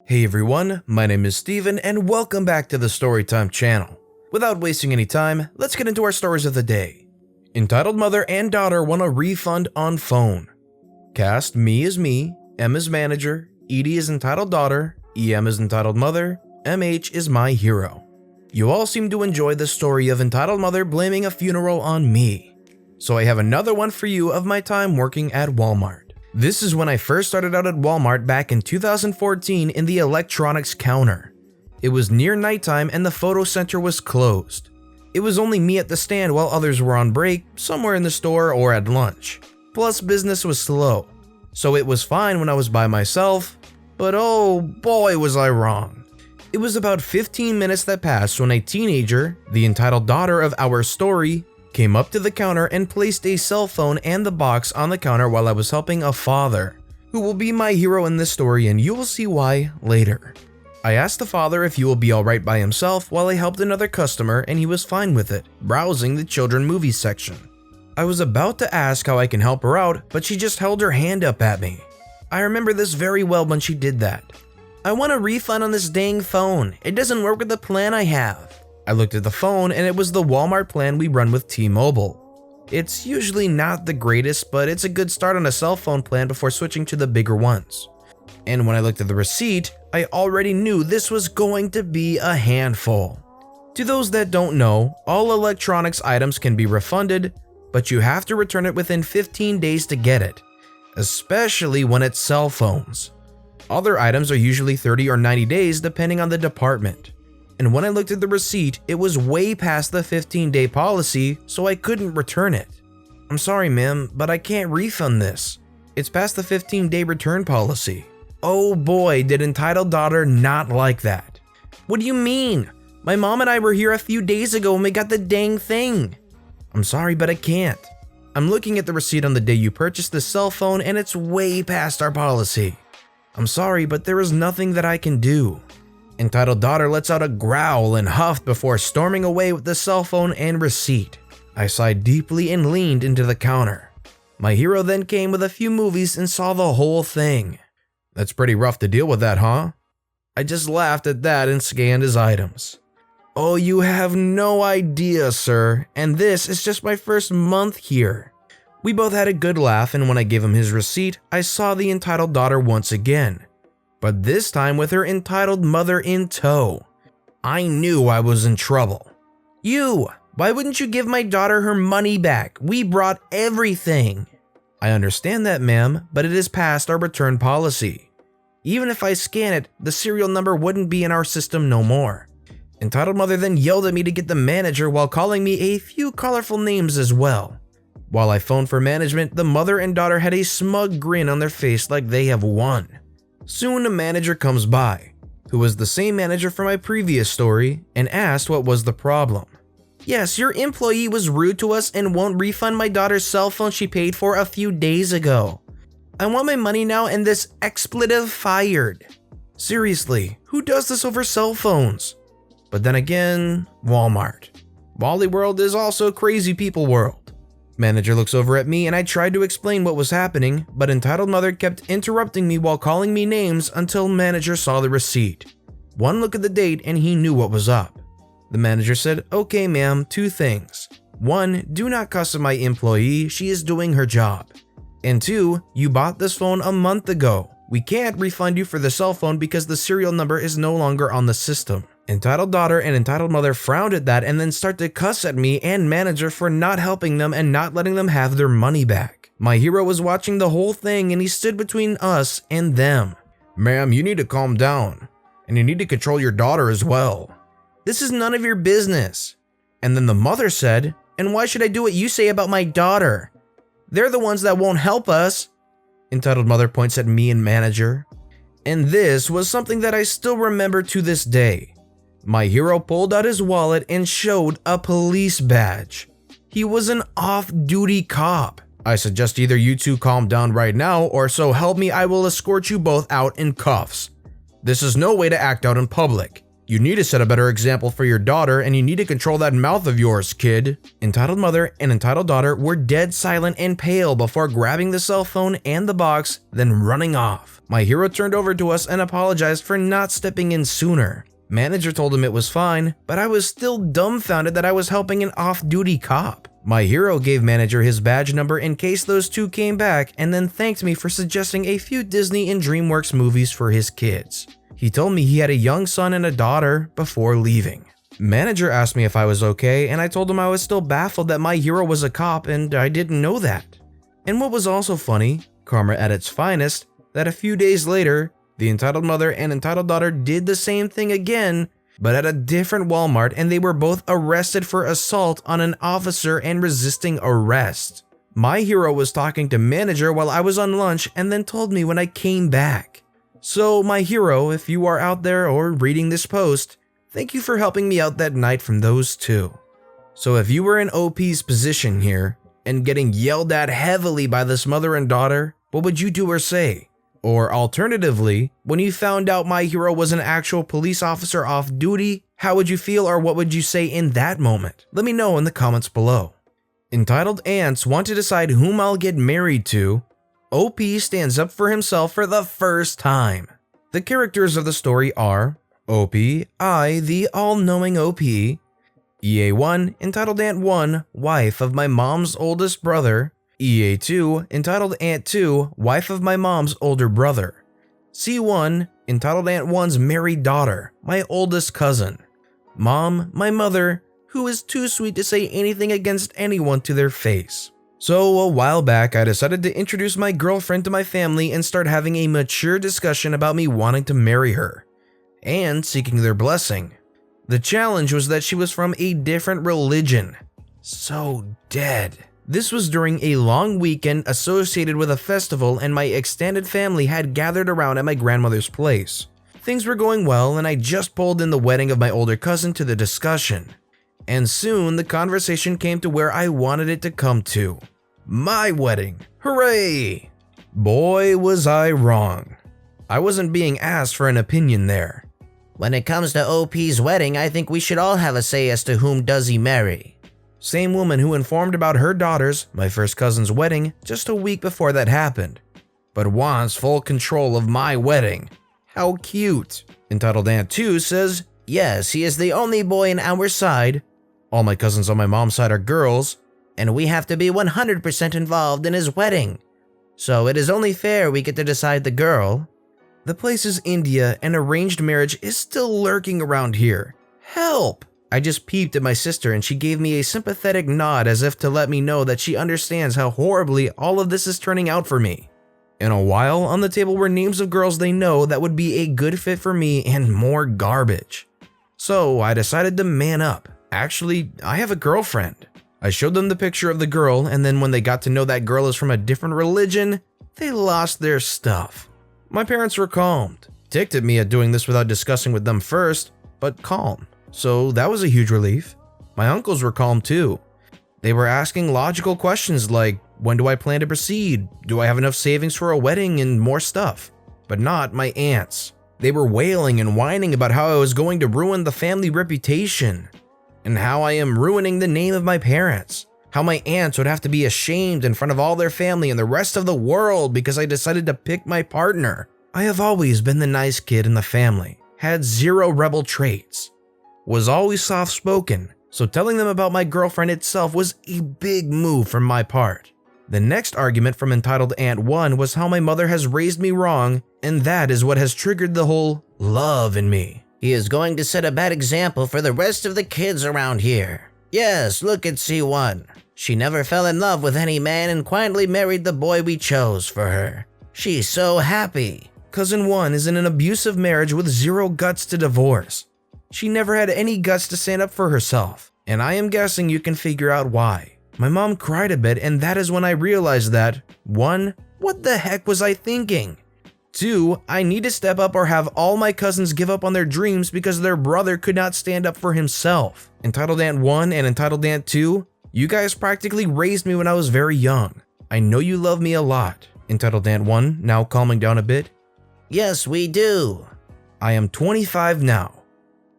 Hey everyone, my name is Steven and welcome back to the Storytime channel. Without wasting any time, let's get into our stories of the day. Entitled mother and daughter want a refund on phone. Cast: me is me, M is manager, Edie is entitled daughter, EM is entitled mother, MH is my hero. You all seem to enjoy the story of entitled mother blaming a funeral on me. So I have another one for you of my time working at Walmart. This is when I first started out at Walmart back in 2014 in the electronics counter. It was near nighttime and the photo center was closed. It was only me at the stand while others were on break, somewhere in the store or at lunch. Plus business was slow. So it was fine when I was by myself, but oh boy was I wrong. It was about 15 minutes that passed when a teenager, the entitled daughter of our story, came up to the counter and placed a cell phone and the box on the counter while I was helping a father, who will be my hero in this story and you will see why later. I asked the father if he will be alright by himself while I helped another customer and he was fine with it, browsing the children movie section. I was about to ask how I can help her out, but she just held her hand up at me. I remember this very well when she did that. "I want a refund on this dang phone. It doesn't work with the plan I have." I looked at the phone and it was the Walmart plan we run with T-Mobile. It's usually not the greatest, but it's a good start on a cell phone plan before switching to the bigger ones. And when I looked at the receipt, I already knew this was going to be a handful. To those that don't know, all electronics items can be refunded, but you have to return it within 15 days to get it, especially when it's cell phones. Other items are usually 30 or 90 days depending on the department. And when I looked at the receipt, it was way past the 15-day policy, so I couldn't return it. "I'm sorry, ma'am, but I can't refund this. It's past the 15-day return policy." Oh boy, did entitled daughter not like that. "What do you mean? My mom and I were here a few days ago and we got the dang thing." "I'm sorry, but I can't. I'm looking at the receipt on the day you purchased the cell phone and it's way past our policy." "I'm sorry, but there is nothing that I can do." Entitled daughter lets out a growl and huffed before storming away with the cell phone and receipt. I sighed deeply and leaned into the counter. My hero then came with a few movies and saw the whole thing. "That's pretty rough to deal with that, huh?" I just laughed at that and scanned his items. "Oh, you have no idea, sir, and this is just my first month here." We both had a good laugh, and when I gave him his receipt, I saw the entitled daughter once again. But this time with her entitled mother in tow. I knew I was in trouble. Why wouldn't you give my daughter her money back? We brought everything." "I understand that, ma'am, but it is past our return policy. Even if I scan it, the serial number wouldn't be in our system no more." Entitled mother then yelled at me to get the manager while calling me a few colorful names as well. While I phoned for management, the mother and daughter had a smug grin on their face like they have won. Soon a manager comes by, who was the same manager from my previous story, and asked what was the problem. "Yes, your employee was rude to us and won't refund my daughter's cell phone she paid for a few days ago. I want my money now and this expletive fired." Seriously, who does this over cell phones? But then again, Walmart. Wally World is also crazy people world. Manager looks over at me and I tried to explain what was happening, but entitled mother kept interrupting me while calling me names until manager saw the receipt. One look at the date and he knew what was up. The manager said, "Okay ma'am, 2 things. 1, do not cuss at my employee, she is doing her job. And 2, you bought this phone a month ago. We can't refund you for the cell phone because the serial number is no longer on the system." Entitled daughter and entitled mother frowned at that and then start to cuss at me and manager for not helping them and not letting them have their money back. My hero was watching the whole thing and he stood between us and them. "Ma'am, you need to calm down. And you need to control your daughter as well. This is none of your business." And then the mother said, "And why should I do what you say about my daughter? They're the ones that won't help us." Entitled mother points at me and manager. And this was something that I still remember to this day. My hero pulled out his wallet and showed a police badge. He was an off-duty cop. "I suggest either you two calm down right now or so help me I will escort you both out in cuffs. This is no way to act out in public. You need to set a better example for your daughter and you need to control that mouth of yours, kid. Entitled mother and entitled daughter were dead silent and pale before grabbing the cell phone and the box, then running off. My hero turned over to us and apologized for not stepping in sooner. Manager told him it was fine, but I was still dumbfounded that I was helping an off-duty cop. My hero gave manager his badge number in case those two came back and then thanked me for suggesting a few Disney and DreamWorks movies for his kids. He told me he had a young son and a daughter before leaving. Manager asked me if I was okay, and I told him I was still baffled that my hero was a cop and I didn't know that. And what was also funny, karma at its finest, that a few days later, the entitled mother and entitled daughter did the same thing again, but at a different Walmart, and they were both arrested for assault on an officer and resisting arrest. My hero was talking to manager while I was on lunch and then told me when I came back. So my hero, if you are out there or reading this post, thank you for helping me out that night from those two. So if you were in OP's position here and getting yelled at heavily by this mother and daughter, what would you do or say? Or alternatively, when you found out my hero was an actual police officer off duty, how would you feel or what would you say in that moment? Let me know in the comments below. Entitled Ants want to decide whom I'll get married to. OP stands up for himself for the first time. The characters of the story are OP, I, the all-knowing OP, EA1, entitled Ant 1, wife of my mom's oldest brother, EA2, entitled Ant 2, wife of my mom's older brother, C1, entitled Ant 1's married daughter, my oldest cousin, Mom, my mother, who is too sweet to say anything against anyone to their face. So a while back, I decided to introduce my girlfriend to my family and start having a mature discussion about me wanting to marry her, and seeking their blessing. The challenge was that she was from a different religion. So dead. This was during a long weekend associated with a festival and my extended family had gathered around at my grandmother's place. Things were going well and I just pulled in the wedding of my older cousin to the discussion. And soon the conversation came to where I wanted it to come to. My wedding. Hooray! Boy, was I wrong. I wasn't being asked for an opinion there. When it comes to OP's wedding, I think we should all have a say as to whom does he marry. Same woman who informed about her daughter's, my first cousin's wedding, just a week before that happened. But wants full control of my wedding. How cute. Entitled Ant 2 says, Yes, he is the only boy on our side. All my cousins on my mom's side are girls, and we have to be 100% involved in his wedding. So it is only fair we get to decide the girl. The place is India and arranged marriage is still lurking around here. Help! I just peeped at my sister and she gave me a sympathetic nod as if to let me know that she understands how horribly all of this is turning out for me. In a while, on the table were names of girls they know that would be a good fit for me and more garbage. So I decided to man up. Actually, I have a girlfriend. I showed them the picture of the girl, and then when they got to know that girl is from a different religion, they lost their stuff. My parents were calmed, ticked at me at doing this without discussing with them first, but calm. So that was a huge relief. My uncles were calm too. They were asking logical questions like, when do I plan to proceed? Do I have enough savings for a wedding and more stuff? But not my aunts. They were wailing and whining about how I was going to ruin the family reputation. And how I am ruining the name of my parents. How my aunts would have to be ashamed in front of all their family and the rest of the world because I decided to pick my partner. I have always been the nice kid in the family, had zero rebel traits, was always soft-spoken, so telling them about my girlfriend itself was a big move from my part. The next argument from entitled Ant 1 was how my mother has raised me wrong, and that is what has triggered the whole love in me. He is going to set a bad example for the rest of the kids around here. Yes, look at C1. She never fell in love with any man and quietly married the boy we chose for her. She's so happy. Cousin 1 is in an abusive marriage with zero guts to divorce. She never had any guts to stand up for herself, and I am guessing you can figure out why. My mom cried a bit, and that is when I realized that 1. What the heck was I thinking? 2. I need to step up or have all my cousins give up on their dreams because their brother could not stand up for himself. Entitled Ant 1 and Entitled Ant 2, you guys practically raised me when I was very young. I know you love me a lot. Entitled Ant 1, now calming down a bit. Yes, we do. I am 25 now.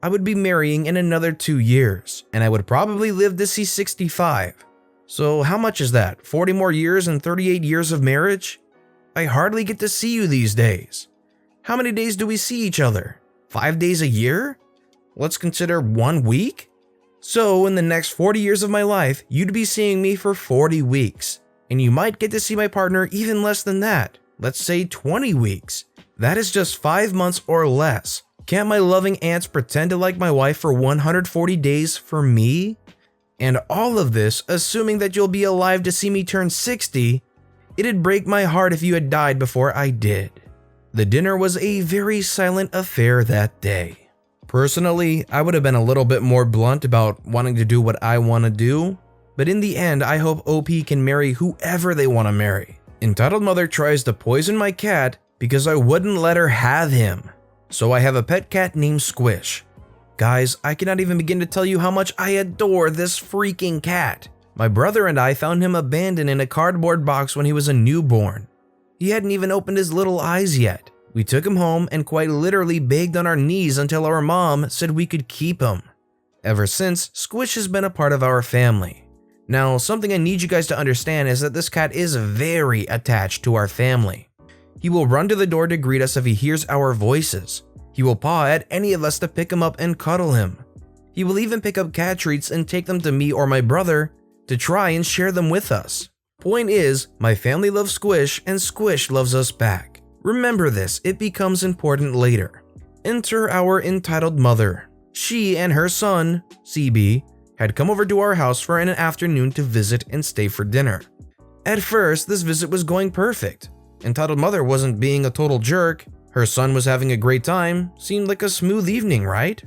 I would be marrying in another 2 years, and I would probably live to see 65. So how much is that? 40 more years and 38 years of marriage? I hardly get to see you these days. How many days do we see each other? 5 days a year? Let's consider 1 week? So in the next 40 years of my life, you'd be seeing me for 40 weeks. And you might get to see my partner even less than that. Let's say 20 weeks. That is just 5 months or less. Can't my loving aunts pretend to like my wife for 140 days for me? And all of this, assuming that you'll be alive to see me turn 60, it'd break my heart if you had died before I did. The dinner was a very silent affair that day. Personally, I would have been a little bit more blunt about wanting to do what I want to do, but in the end, I hope OP can marry whoever they want to marry. Entitled Mother tries to poison my cat because I wouldn't let her have him. So I have a pet cat named Squish. Guys, I cannot even begin to tell you how much I adore this freaking cat. My brother and I found him abandoned in a cardboard box when he was a newborn. He hadn't even opened his little eyes yet. We took him home and quite literally begged on our knees until our mom said we could keep him. Ever since, Squish has been a part of our family. Now, something I need you guys to understand is that this cat is very attached to our family. He will run to the door to greet us if he hears our voices. He will paw at any of us to pick him up and cuddle him. He will even pick up cat treats and take them to me or my brother to try and share them with us. Point is, my family loves Squish and Squish loves us back. Remember this, it becomes important later. Enter our entitled mother. She and her son, CB, had come over to our house for an afternoon to visit and stay for dinner. At first, this visit was going perfect. Entitled Mother wasn't being a total jerk. Her son was having a great time. Seemed like a smooth evening, right?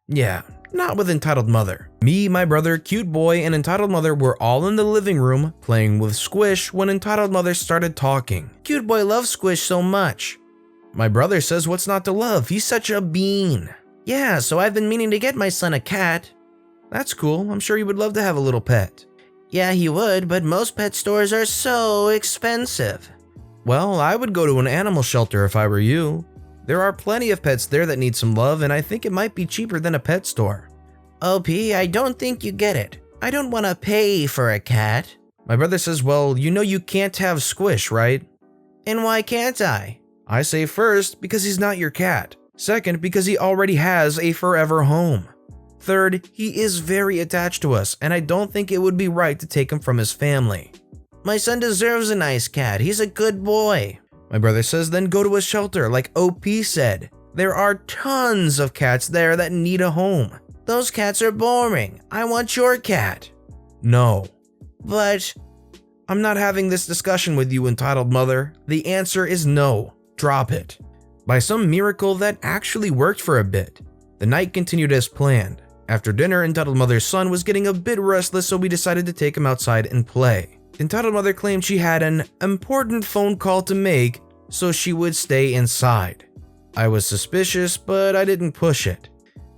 Yeah, not with Entitled Mother. Me, my brother, Cute Boy, and Entitled Mother were all in the living room playing with Squish when Entitled Mother started talking. Cute Boy loves Squish so much. My brother says what's not to love, he's such a bean. Yeah, so I've been meaning to get my son a cat. That's cool, I'm sure he would love to have a little pet. Yeah, he would, but most pet stores are so expensive. Well, I would go to an animal shelter if I were you. There are plenty of pets there that need some love, and I think it might be cheaper than a pet store. OP, I don't think you get it. I don't want to pay for a cat. My brother says, well, you know you can't have Squish, right? And why can't I? I say first, because he's not your cat. Second, because he already has a forever home. Third, he is very attached to us, and I don't think it would be right to take him from his family. My son deserves a nice cat. He's a good boy. My brother says then go to a shelter like OP said. There are tons of cats there that need a home. Those cats are boring. I want your cat. No. But I'm not having this discussion with you, Entitled Mother. The answer is no. Drop it. By some miracle, that actually worked for a bit. The night continued as planned. After dinner, Entitled Mother's son was getting a bit restless, so we decided to take him outside and play. Entitled Mother claimed she had an important phone call to make, so she would stay inside. I was suspicious, but I didn't push it.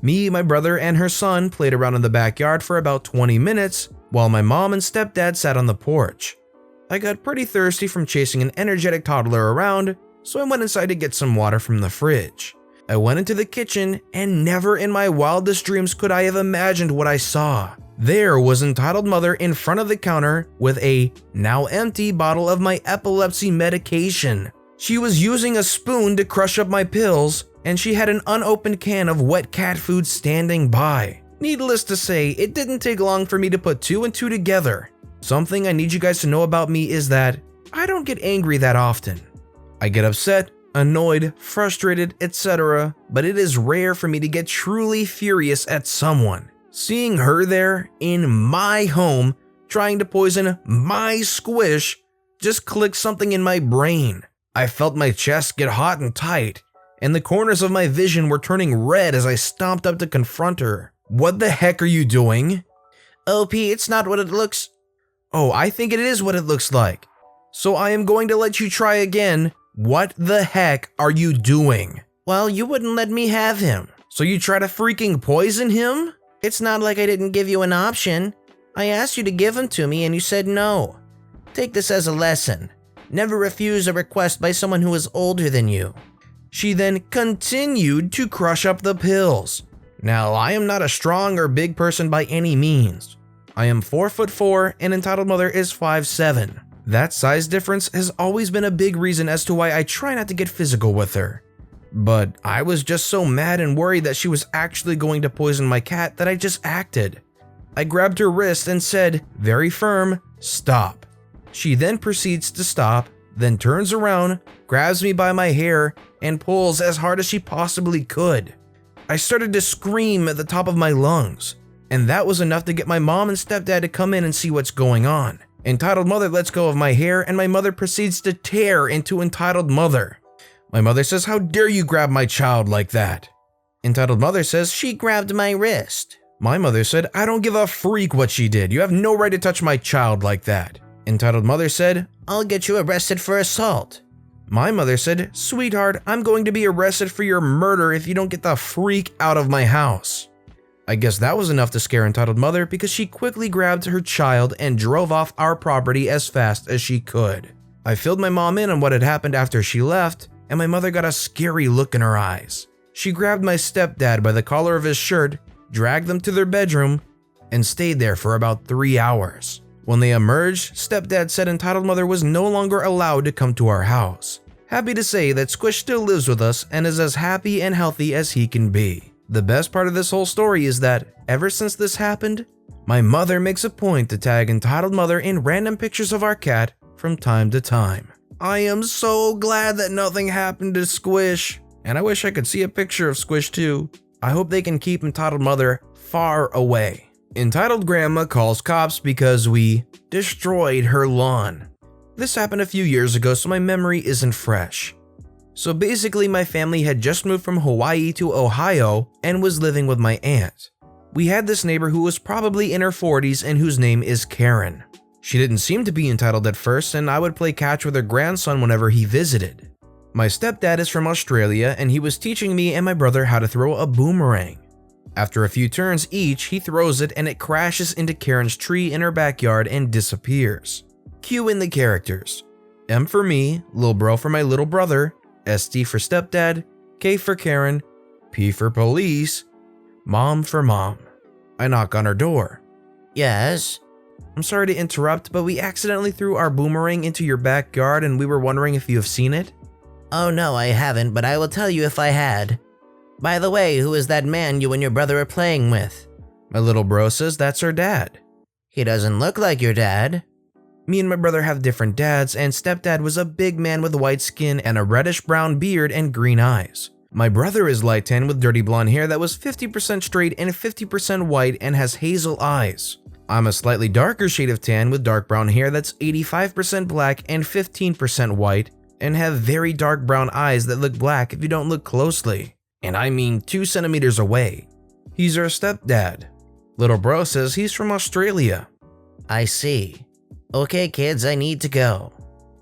Me, my brother, and her son played around in the backyard for about 20 minutes, while my mom and stepdad sat on the porch. I got pretty thirsty from chasing an energetic toddler around, so I went inside to get some water from the fridge. I went into the kitchen, and never in my wildest dreams could I have imagined what I saw. There was Entitled Mother in front of the counter with a now empty bottle of my epilepsy medication. She was using a spoon to crush up my pills, and she had an unopened can of wet cat food standing by. Needless to say, it didn't take long for me to put 2 and 2 together. Something I need you guys to know about me is that I don't get angry that often. I get upset, annoyed, frustrated, etc., but it is rare for me to get truly furious at someone. Seeing her there in my home trying to poison my Squish just clicked something in my brain. I felt my chest get hot and tight, and the corners of my vision were turning red as I stomped up to confront her. What the heck are you doing? OP, it's not what it looks. Oh, I think it is what it looks like. So I am going to let you try again. What the heck are you doing? Well, you wouldn't let me have him. So you try to freaking poison him? It's not like I didn't give you an option. I asked you to give him to me and you said no. Take this as a lesson. Never refuse a request by someone who is older than you. She then continued to crush up the pills. Now, I am not a strong or big person by any means. I am 4'4" and entitled mother is 5'7". That size difference has always been a big reason as to why I try not to get physical with her. But I was just so mad and worried that she was actually going to poison my cat that I just acted. I grabbed her wrist and said, very firm, "Stop." She then proceeds to stop, then turns around, grabs me by my hair, and pulls as hard as she possibly could. I started to scream at the top of my lungs, and that was enough to get my mom and stepdad to come in and see what's going on. Entitled mother lets go of my hair, and my mother proceeds to tear into entitled mother. My mother says, "How dare you grab my child like that?" Entitled mother says, "She grabbed my wrist." My mother said, "I don't give a freak what she did. You have no right to touch my child like that." Entitled mother said, "I'll get you arrested for assault." My mother said, "Sweetheart, I'm going to be arrested for your murder if you don't get the freak out of my house." I guess that was enough to scare entitled mother because she quickly grabbed her child and drove off our property as fast as she could. I filled my mom in on what had happened after she left, and my mother got a scary look in her eyes. She grabbed my stepdad by the collar of his shirt, dragged them to their bedroom, and stayed there for about 3 hours. When they emerged, stepdad said entitled mother was no longer allowed to come to our house. Happy to say that Squish still lives with us and is as happy and healthy as he can be. The best part of this whole story is that, ever since this happened, my mother makes a point to tag entitled mother in random pictures of our cat from time to time. I am so glad that nothing happened to Squish, and I wish I could see a picture of Squish too. I hope they can keep entitled mother far away. Entitled grandma calls cops because we destroyed her lawn. This happened a few years ago, so my memory isn't fresh. So basically, my family had just moved from Hawaii to Ohio and was living with my aunt. We had this neighbor who was probably in her 40s and whose name is Karen. She didn't seem to be entitled at first, and I would play catch with her grandson whenever he visited. My stepdad is from Australia, and he was teaching me and my brother how to throw a boomerang. After a few turns each, he throws it and it crashes into Karen's tree in her backyard and disappears. Cue in the characters. M for me, little bro for my little brother, ST for stepdad, K for Karen, P for police, mom for mom. I knock on her door. "Yes?" "I'm sorry to interrupt, but we accidentally threw our boomerang into your backyard and we were wondering if you have seen it." "Oh no, I haven't, but I will tell you if I had. By the way, who is that man you and your brother are playing with?" My little bro says that's her dad. "He doesn't look like your dad." Me and my brother have different dads, and stepdad was a big man with white skin and a reddish-brown beard and green eyes. My brother is light tan with dirty blonde hair that was 50% straight and 50% white and has hazel eyes. I'm a slightly darker shade of tan with dark brown hair that's 85% black and 15% white and have very dark brown eyes that look black if you don't look closely. And I mean 2 centimeters away. He's our stepdad. Little bro says he's from Australia. "I see. Okay kids, I need to go."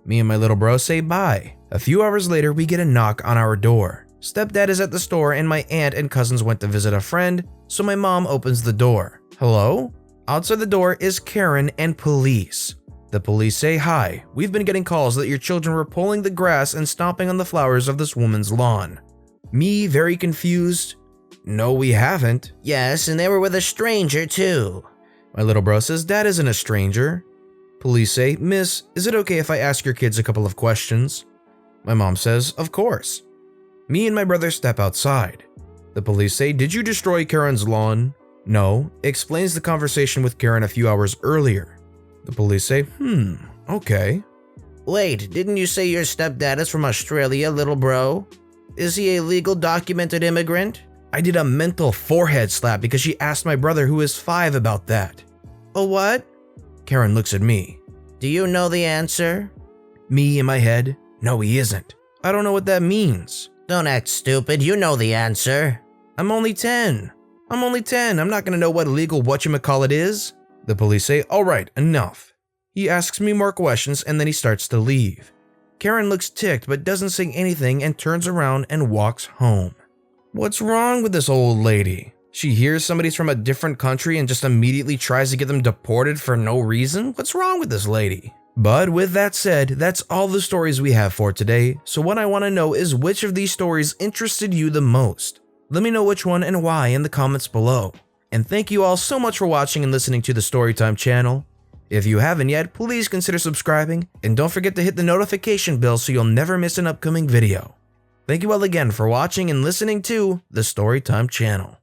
Me and my little bro say bye. A few hours later, we get a knock on our door. Stepdad is at the store and my aunt and cousins went to visit a friend, so my mom opens the door. "Hello?" Outside the door is Karen and police. The police say, "Hi, we've been getting calls that your children were pulling the grass and stomping on the flowers of this woman's lawn." Me, very confused. "No, we haven't." "Yes, and they were with a stranger too." My little bro says, "Dad isn't a stranger." Police say, "Miss, is it okay if I ask your kids a couple of questions?" My mom says, "Of course." Me and my brother step outside. The police say, "Did you destroy Karen's lawn?" "No," explains the conversation with Karen a few hours earlier. The police say, okay. "Wait, didn't you say your stepdad is from Australia, little bro? Is he a legal documented immigrant?" I did a mental forehead slap because she asked my brother, who is 5, about that. "A what?" Karen looks at me. "Do you know the answer?" Me in my head, "No, he isn't. I don't know what that means." "Don't act stupid, you know the answer." I'm only 10. I'm not gonna know what legal whatchamacallit is." The police say, "All right, enough." He asks me more questions and then he starts to leave. Karen looks ticked but doesn't say anything and turns around and walks home. What's wrong with this old lady? She hears somebody's from a different country and just immediately tries to get them deported for no reason? What's wrong with this lady? But with that said, that's all the stories we have for today, so what I want to know is which of these stories interested you the most? Let me know which one and why in the comments below. And thank you all so much for watching and listening to the Storytime channel. If you haven't yet, please consider subscribing and don't forget to hit the notification bell so you'll never miss an upcoming video. Thank you all again for watching and listening to the Storytime channel.